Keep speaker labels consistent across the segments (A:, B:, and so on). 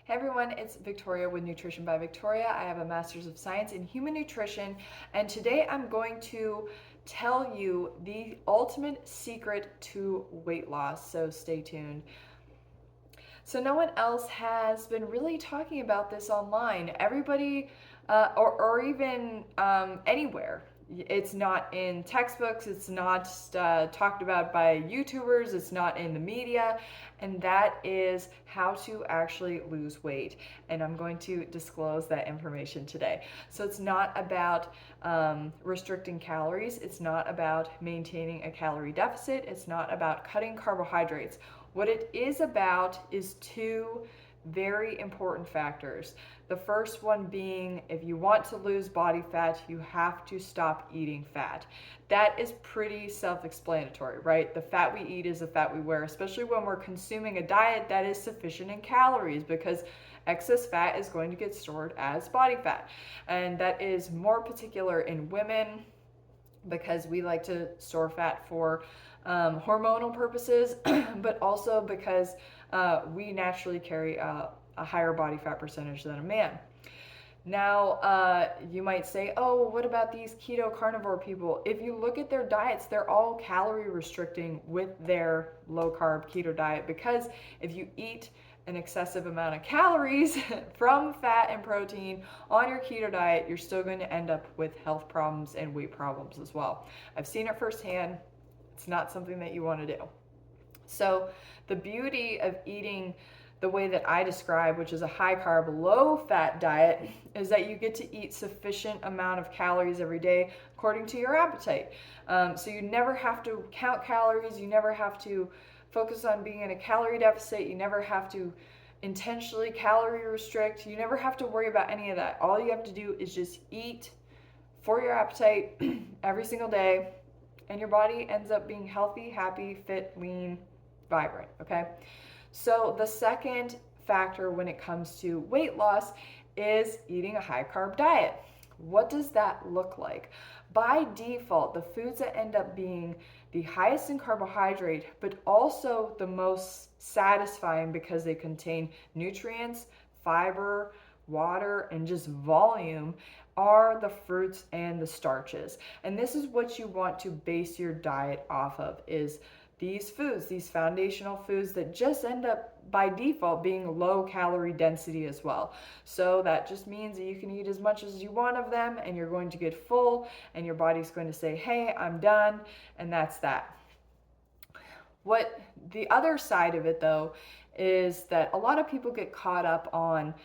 A: Hey everyone, it's Victoria with Nutrition by Victoria. I have a Master's of Science in Human Nutrition, and today I'm going to tell you the ultimate secret to weight loss, so stay tuned. So no one else has been really talking about this online. Everybody, or even anywhere. It's not in textbooks. It's not talked about by YouTubers. It's not in the media, and that is how to actually lose weight. And I'm going to disclose that information today. So it's not about restricting calories. It's not about maintaining a calorie deficit. It's not about cutting carbohydrates. What it is about is two very important factors. The first one being, if you want to lose body fat, you have to stop eating fat. That is pretty self-explanatory, right? The fat we eat is the fat we wear, especially when we're consuming a diet that is sufficient in calories, because excess fat is going to get stored as body fat. And that is more particular in women, because we like to store fat for hormonal purposes, but also because we naturally carry a higher body fat percentage than a man. Now, you might say, oh, what about these keto carnivore people? If you look at their diets, they're all calorie restricting with their low carb keto diet, because if you eat an excessive amount of calories from fat and protein on your keto diet, you're still going to end up with health problems and weight problems as well. I've seen it firsthand. It's not something that you want to do. So the beauty of eating the way that I describe, which is a high carb, low fat diet, is that you get to eat sufficient amount of calories every day according to your appetite. So you never have to count calories. You never have to focus on being in a calorie deficit. You never have to intentionally calorie restrict. You never have to worry about any of that. All you have to do is just eat for your appetite every single day, and your body ends up being healthy, happy, fit, lean, vibrant, okay? So the second factor when it comes to weight loss is eating a high carb diet. What does that look like? By default, the foods that end up being the highest in carbohydrate, but also the most satisfying because they contain nutrients, fiber, water, and just volume, are the fruits and the starches. And this is what you want to base your diet off of, is these foods, these foundational foods that just end up by default being low calorie density as well. So that just means that you can eat as much as you want of them, and you're going to get full, and your body's going to say, hey, I'm done, and that's that. What the other side of it though is that a lot of people get caught up on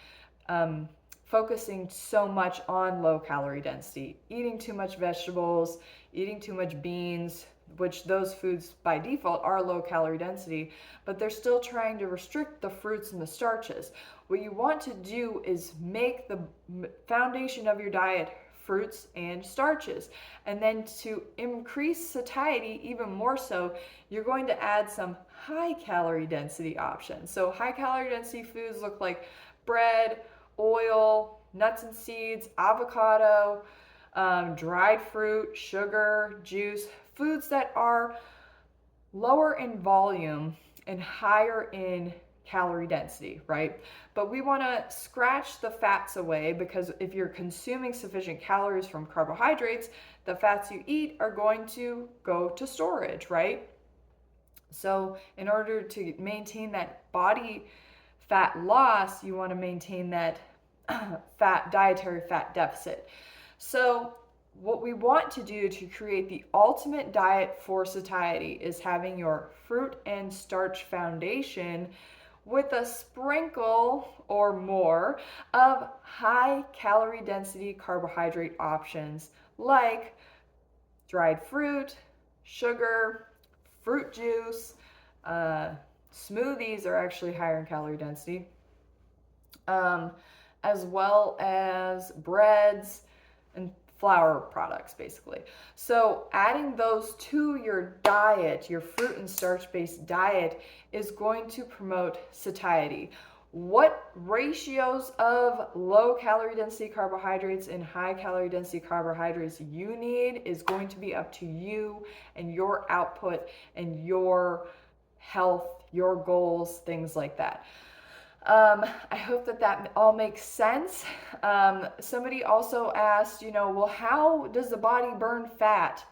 A: focusing so much on low calorie density, eating too much vegetables, eating too much beans, which those foods by default are low calorie density, but they're still trying to restrict the fruits and the starches. What you want to do is make the foundation of your diet fruits and starches. And then to increase satiety even more so, you're going to add some high calorie density options. So high calorie density foods look like bread, oil, nuts and seeds, avocado, dried fruit, sugar, juice, foods that are lower in volume and higher in calorie density, right? But we want to scratch the fats away, because if you're consuming sufficient calories from carbohydrates, the fats you eat are going to go to storage, right? So in order to maintain that body fat loss, you want to maintain that dietary fat deficit. So what we want to do to create the ultimate diet for satiety is having your fruit and starch foundation with a sprinkle or more of high calorie density carbohydrate options like dried fruit, sugar, fruit juice. Smoothies are actually higher in calorie density, as well as breads and flour products, basically. So adding those to your diet, your fruit and starch-based diet, is going to promote satiety. What ratios of low calorie density carbohydrates and high calorie density carbohydrates you need is going to be up to you and your output and your health, your goals, things like that. I hope that that all makes sense. Somebody also asked, well, how does the body burn fat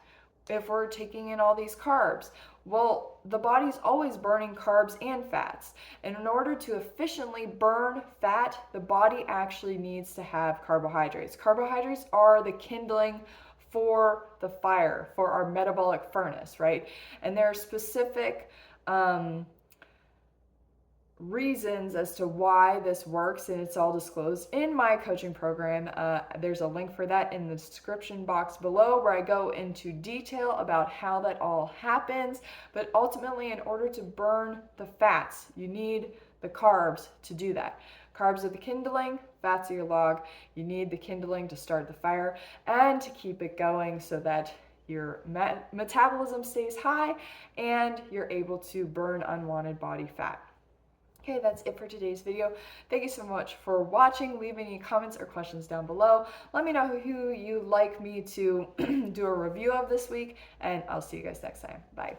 A: if we're taking in all these carbs? Well, the body's always burning carbs and fats. And in order to efficiently burn fat, the body actually needs to have carbohydrates. Carbohydrates are the kindling for the fire, for our metabolic furnace, right? And there are specific reasons as to why this works, and it's all disclosed in my coaching program. There's a link for that in the description box below, where I go into detail about how that all happens. But ultimately, in order to burn the fats, you need the carbs to do that. Carbs are the kindling, fats are your log. You need the kindling to start the fire and to keep it going so that your metabolism stays high and you're able to burn unwanted body fat. Okay, that's it for today's video. Thank you so much for watching. Leave any comments or questions down below. Let me know who you'd like me to do a review of this week, and I'll see you guys next time. Bye.